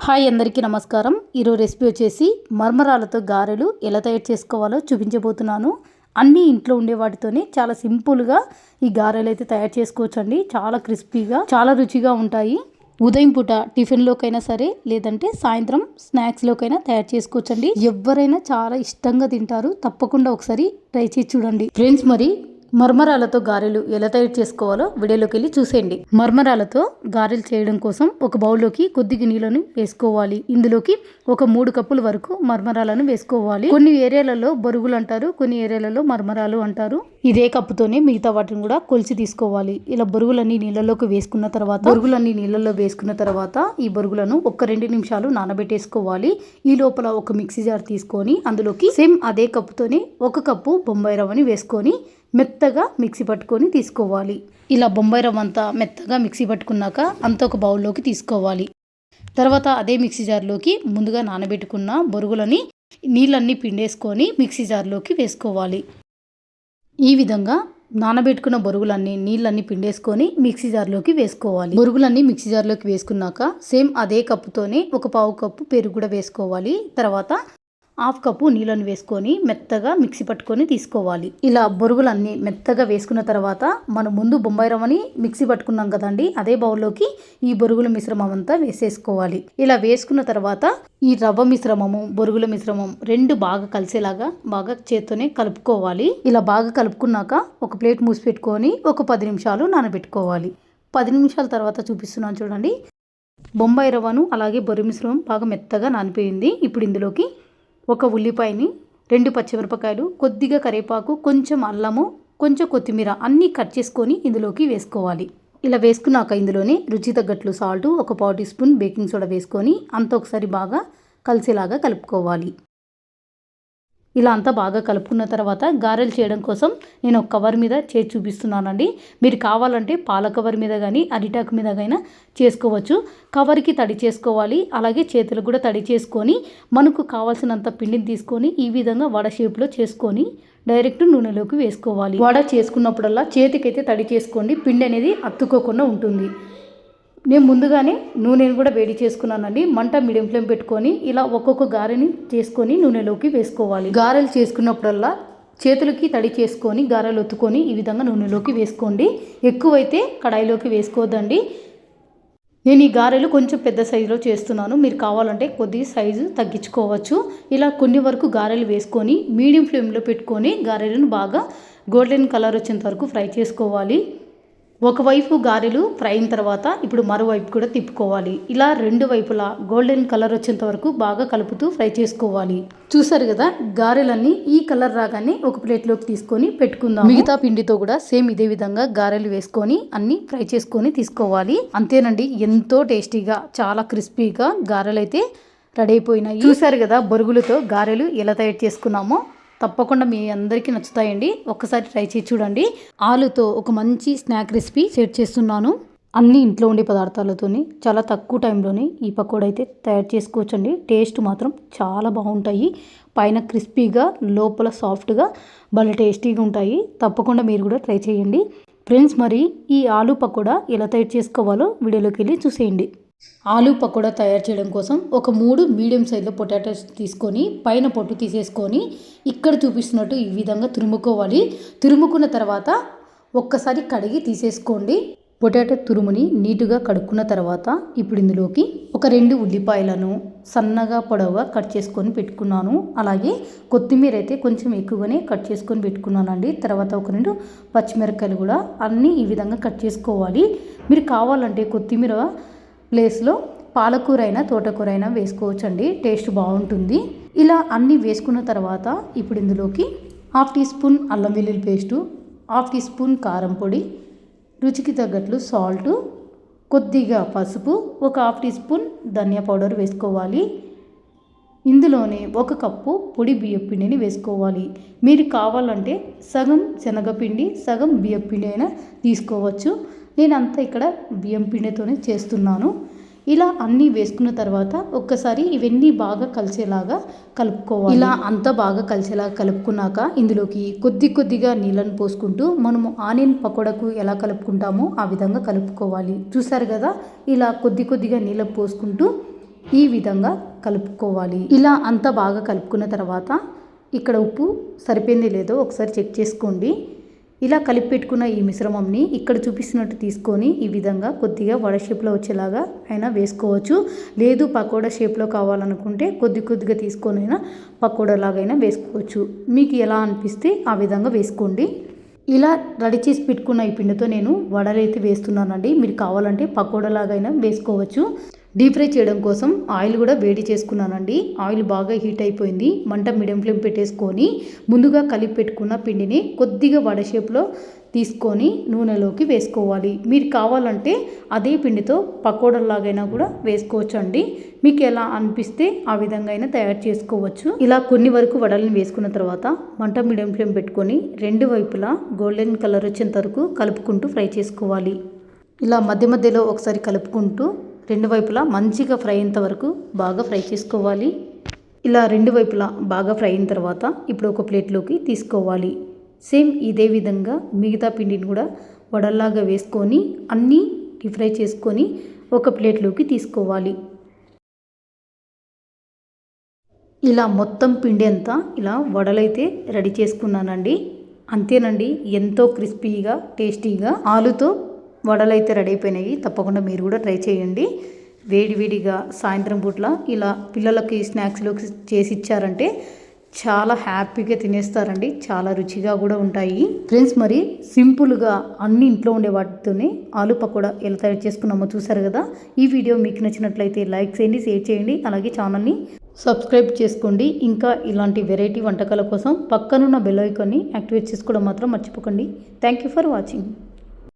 Hi అందరికీ నమస్కారం. ఈరోజు రెసిపీ వచ్చేసి మరమరాలతో గారెలు ఎలా తయారు చేసుకోవాలో చూపించబోతున్నాను. అన్నీ ఇంట్లో ఉండే వాటితోనే చాలా సింపుల్గా ఈ గారెలు అయితే తయారు చేసుకోవచ్చండి. చాలా క్రిస్పీగా చాలా రుచిగా ఉంటాయి. ఉదయం పూట టిఫిన్లోకైనా సరే, లేదంటే సాయంత్రం స్నాక్స్లోకైనా తయారు చేసుకోవచ్చండి. ఎవరైనా చాలా ఇష్టంగా తింటారు. తప్పకుండా ఒకసారి ట్రై చేసి చూడండి ఫ్రెండ్స్. మరి మరమరాలతో గారెలు ఎలా తయారు చేసుకోవాలో వీడియోలోకి వెళ్ళి చూసేయండి. మరమరాలతో గారెలు చేయడం కోసం ఒక బౌల్లోకి కొద్దిగా నీళ్ళను వేసుకోవాలి. ఇందులోకి ఒక 3 కప్పుల వరకు మరమరాలను వేసుకోవాలి. కొన్ని ఏరియాలలో బొరుగులు అంటారు, కొన్ని ఏరియాలలో మరమరాలు అంటారు. ఇదే కప్పుతోనే మిగతా వాటిని కూడా కొలిచి తీసుకోవాలి. ఇలా బొరుగులన్నీ నీళ్ళలోకి వేసుకున్న తర్వాత ఈ బొరుగులను ఒక 2 నిమిషాలు నానబెట్టేసుకోవాలి. ఈ లోపల ఒక మిక్సీ జార్ తీసుకొని అందులోకి సేమ్ అదే కప్పుతోనే 1 కప్పు బొంబాయి రవ్వని వేసుకొని మెత్తగా మిక్సీ పట్టుకొని తీసుకోవాలి. ఇలా బొంబాయి రవ్వ అంతా మెత్తగా మిక్సీ పట్టుకున్నాక అంత ఒక బౌల్లోకి తీసుకోవాలి. తర్వాత అదే మిక్సీ జార్లోకి ముందుగా నానబెట్టుకున్న బొరుగులని నీళ్ళన్నీ పిండేసుకొని మిక్సీ జార్లోకి వేసుకోవాలి. ఈ విధంగా నానబెట్టుకున్న బొరుగులన్నీ నీళ్ళన్నీ పిండేసుకొని మిక్సీ జార్లోకి వేసుకోవాలి. బొరుగులన్నీ మిక్సీ జార్లోకి వేసుకున్నాక సేమ్ అదే కప్పుతోనే ఒక 1/2 కప్పు పెరుగు కూడా వేసుకోవాలి. తర్వాత 1/2 కప్పు నీళ్ళని వేసుకొని మెత్తగా మిక్సీ పట్టుకొని తీసుకోవాలి. ఇలా బొరుగులన్నీ మెత్తగా వేసుకున్న తర్వాత మనం ముందు బొంబాయి రవ్వని మిక్సీ పట్టుకున్నాం కదండి, అదే బౌల్లోకి ఈ బొరుగుల మిశ్రమం అంతా వేసేసుకోవాలి. ఇలా వేసుకున్న తర్వాత ఈ రవ్వ మిశ్రమము బొరుగుల మిశ్రమం 2 బాగా కలిసేలాగా బాగా చేత్తోనే కలుపుకోవాలి. ఇలా బాగా కలుపుకున్నాక ఒక ప్లేట్ మూసి పెట్టుకొని ఒక 10 నిమిషాలు నానబెట్టుకోవాలి. 10 నిమిషాల తర్వాత చూపిస్తున్నాను చూడండి. బొంబాయి రవ్వను అలాగే బొరుగు మిశ్రమం బాగా మెత్తగా నానిపోయింది. ఇప్పుడు ఇందులోకి ఒక ఉల్లిపాయని, 2 పచ్చిమిరపకాయలు, కొద్దిగా కరివేపాకు, కొంచెం అల్లము, కొంచెం కొత్తిమీర అన్నీ కట్ చేసుకొని ఇందులోకి వేసుకోవాలి. ఇలా వేసుకున్నాక ఇందులోనే రుచి తగ్గట్లు సాల్ట్, ఒక 1/4 టీ స్పూన్ బేకింగ్ సోడా వేసుకొని అంతా ఒకసారి బాగా కలిసేలాగా కలుపుకోవాలి. ఇలా అంతా బాగా కలుపుకున్న తర్వాత గారెలు చేయడం కోసం నేను ఒక కవర్ మీద చేసి చూపిస్తున్నానండి. మీరు కావాలంటే పాల కవర్ మీద కానీ అరిటాకు మీద కానీ చేసుకోవచ్చు. కవర్కి తడి చేసుకోవాలి. అలాగే చేతులకు కూడా తడి చేసుకొని మనకు కావాల్సినంత పిండిని తీసుకొని ఈ విధంగా వడ షేప్లో చేసుకొని డైరెక్ట్ నూనెలోకి వేసుకోవాలి. వడ చేసుకున్నప్పుడల్లా చేతికైతే తడి చేసుకోండి, పిండి అనేది అతుక్కోకుండా ఉంటుంది. నేను ముందుగానే నూనెను కూడా వేడి చేసుకున్నానండి. మంట మీడియం ఫ్లేమ్ పెట్టుకొని ఇలా ఒక్కొక్క గారెని చేసుకొని నూనెలోకి వేసుకోవాలి. గారెలు చేసుకున్నప్పుడల్లా చేతులకి తడి చేసుకొని గారెలు ఒత్తుకొని ఈ విధంగా నూనెలోకి వేసుకోండి. ఎక్కువైతే కడాయిలోకి వేసుకోవద్దండి. నేను ఈ గారెలు కొంచెం పెద్ద సైజులో చేస్తున్నాను. మీరు కావాలంటే కొద్ది సైజు తగ్గించుకోవచ్చు. ఇలా కొన్ని వరకు గారెలు వేసుకొని మీడియం ఫ్లేమ్లో పెట్టుకొని గారెలను బాగా గోల్డెన్ కలర్ వచ్చేంత వరకు ఫ్రై చేసుకోవాలి. ఒకవైపు గారెలు ఫ్రై అయిన తర్వాత ఇప్పుడు మరోవైపు కూడా తిప్పుకోవాలి. ఇలా 2 వైపులా గోల్డెన్ కలర్ వచ్చేంత వరకు బాగా కలుపుతూ ఫ్రై చేసుకోవాలి. చూసారు కదా, గారెలన్నీ ఈ కలర్ రాగానే ఒక ప్లేట్లోకి తీసుకొని పెట్టుకుందాం. మిగతా పిండితో కూడా సేమ్ ఇదే విధంగా గారెలు వేసుకొని అన్ని ఫ్రై చేసుకొని తీసుకోవాలి. అంతేనండి, ఎంతో టేస్టీగా చాలా క్రిస్పీగా గారెలు అయితే రెడీ అయిపోయినాయి. చూసారు కదా బొరుగులతో గారెలు ఎలా తయారు చేసుకున్నామో. తప్పకుండా మీ అందరికీ నచ్చుతాయండి. ఒక్కసారి ట్రై చేసి చూడండి. ఆలుతో ఒక మంచి స్నాక్ రెసిపీ షేర్ చేస్తున్నాను. అన్ని ఇంట్లో ఉండే పదార్థాలతోని చాలా తక్కువ టైంలోనే ఈ పకోడా అయితే తయారు చేసుకోవచ్చండి. టేస్ట్ మాత్రం చాలా బాగుంటాయి. పైన క్రిస్పీగా లోపల సాఫ్ట్గా భలే టేస్టీగా ఉంటాయి. తప్పకుండా మీరు కూడా ట్రై చేయండి ఫ్రెండ్స్. మరి ఈ ఆలు పకోడా ఎలా తయారు చేసుకోవాలో వీడియోలోకి వెళ్ళి చూసేయండి. ఆలు పకోడా తయారు చేయడం కోసం ఒక 3 మీడియం సైజులో పొటాటోస్ తీసుకొని పైన పొట్టు తీసేసుకొని ఇక్కడ చూపిస్తున్నట్టు ఈ విధంగా తురుముకోవాలి. తురుముకున్న తర్వాత ఒక్కసారి కడిగి తీసేసుకోండి. పొటాటో తురుముని నీటుగా కడుక్కున్న తర్వాత ఇప్పుడు ఇందులోకి ఒక 2 ఉల్లిపాయలను సన్నగా పొడవుగా కట్ చేసుకొని పెట్టుకున్నాను. అలాగే కొత్తిమీర అయితే కొంచెం ఎక్కువగానే కట్ చేసుకొని పెట్టుకున్నానండి. తర్వాత ఒక 2 పచ్చిమిరపకాయలు కూడా అన్నీ ఈ విధంగా కట్ చేసుకోవాలి. మీరు కావాలంటే కొత్తిమీర ప్లేస్లో పాలకూర అయినా తోటకూర అయినా వేసుకోవచ్చండి, టేస్ట్ బాగుంటుంది. ఇలా అన్నీ వేసుకున్న తర్వాత ఇప్పుడు ఇందులోకి 1/2 టీ స్పూన్ అల్లం వెల్లుల్లి పేస్టు, 1/2 టీ స్పూన్ కారం పొడి, రుచికి తగ్గట్లు సాల్టు, కొద్దిగా పసుపు, ఒక 1/2 టీ స్పూన్ ధనియా పౌడర్ వేసుకోవాలి. ఇందులోనే 1 కప్పు పొడి బియ్యం పిండిని వేసుకోవాలి. మీరు కావాలంటే సగం శనగపిండి సగం బియ్యం పిండి అయినా తీసుకోవచ్చు. నేనంతా ఇక్కడ బియ్యం పిండితోనే చేస్తున్నాను. ఇలా అన్నీ వేసుకున్న తర్వాత ఒక్కసారి ఇవన్నీ బాగా కలిసేలాగా కలుపుకోవాలి. ఇలా అంతా బాగా కలిసేలాగా కలుపుకున్నాక ఇందులోకి కొద్దిగా నీళ్ళను పోసుకుంటూ మనము ఆనియన్ పకోడాకు ఎలా కలుపుకుంటామో ఆ విధంగా కలుపుకోవాలి. చూసారు కదా, ఇలా కొద్దిగా నీళ్ళ పోసుకుంటూ ఈ విధంగా కలుపుకోవాలి. ఇలా అంతా బాగా కలుపుకున్న తర్వాత ఇక్కడ ఉప్పు సరిపోయింది లేదో ఒకసారి చెక్ చేసుకోండి. ఇలా కలిపి పెట్టుకున్న ఈ మిశ్రమంని ఇక్కడ చూపిస్తున్నట్టు తీసుకొని ఈ విధంగా కొద్దిగా వడ షేప్లో వచ్చేలాగా అయినా వేసుకోవచ్చు. లేదు పకోడా షేప్లో కావాలనుకుంటే కొద్దిగా తీసుకొని అయినా పకోడా లాగైనా వేసుకోవచ్చు. మీకు ఎలా అనిపిస్తే ఆ విధంగా వేసుకోండి. ఇలా రెడీ చేసి పెట్టుకున్న ఈ పిండితో నేను వడలైతే వేస్తున్నానండి. మీరు కావాలంటే పకోడా లాగైనా వేసుకోవచ్చు. డీప్ ఫ్రై చేయడం కోసం ఆయిల్ కూడా వేడి చేసుకున్నానండి. ఆయిల్ బాగా హీట్ అయిపోయింది. మంట మీడియం ఫ్లేమ్ పెట్టేసుకొని ముందుగా కలిపి పెట్టుకున్న పిండిని కొద్దిగా వడ షేప్లో తీసుకొని నూనెలోకి వేసుకోవాలి. మీరు కావాలంటే అదే పిండితో పకోడాలాగైనా కూడా వేసుకోవచ్చు అండి. మీకు ఎలా అనిపిస్తే ఆ విధంగా అయినా తయారు చేసుకోవచ్చు. ఇలా కొన్ని వరకు వడలను వేసుకున్న తర్వాత మంట మీడియం ఫ్లేమ్ పెట్టుకొని రెండు వైపులా గోల్డెన్ కలర్ వచ్చేంత వరకు కలుపుకుంటూ ఫ్రై చేసుకోవాలి. ఇలా మధ్యలో ఒకసారి కలుపుకుంటూ రెండు వైపులా మంచిగా ఫ్రై అయ్యేంత వరకు బాగా ఫ్రై చేసుకోవాలి. ఇలా రెండు వైపులా బాగా ఫ్రై అయిన తర్వాత ఇప్పుడు ఒక ప్లేట్లోకి తీసుకోవాలి. సేమ్ ఇదే విధంగా మిగతా పిండిని కూడా వడల్లాగా వేసుకొని అన్నీ డీప్ ఫ్రై చేసుకొని ఒక ప్లేట్లోకి తీసుకోవాలి. ఇలా మొత్తం పిండి అంతా ఇలా వడలైతే రెడీ చేసుకున్నానండి. అంతేనండి, ఎంతో క్రిస్పీగా టేస్టీగా ఆలుతో వడలైతే రెడీ అయిపోయినాయి. తప్పకుండా మీరు కూడా ట్రై చేయండి. వేడివేడిగా సాయంత్రం పూట్ల ఇలా పిల్లలకి స్నాక్స్లోకి చేసి ఇచ్చారంటే చాలా హ్యాపీగా తినేస్తారండి. చాలా రుచిగా కూడా ఉంటాయి ఫ్రెండ్స్. మరి సింపుల్గా అన్ని ఇంట్లో ఉండే వాటితోనే ఆలు పకోడా ఎలా తయారు చేసుకున్నామో చూసారు కదా. ఈ వీడియో మీకు నచ్చినట్లయితే లైక్ చేయండి, షేర్ చేయండి, అలాగే ఛానల్ని సబ్స్క్రైబ్ చేసుకోండి. ఇంకా ఇలాంటి వెరైటీ వంటకాల కోసం పక్కనున్న బెల్ ఐకాన్ని యాక్టివేట్ చేసుకోవడం మాత్రం మర్చిపోకండి. Thank you for watching.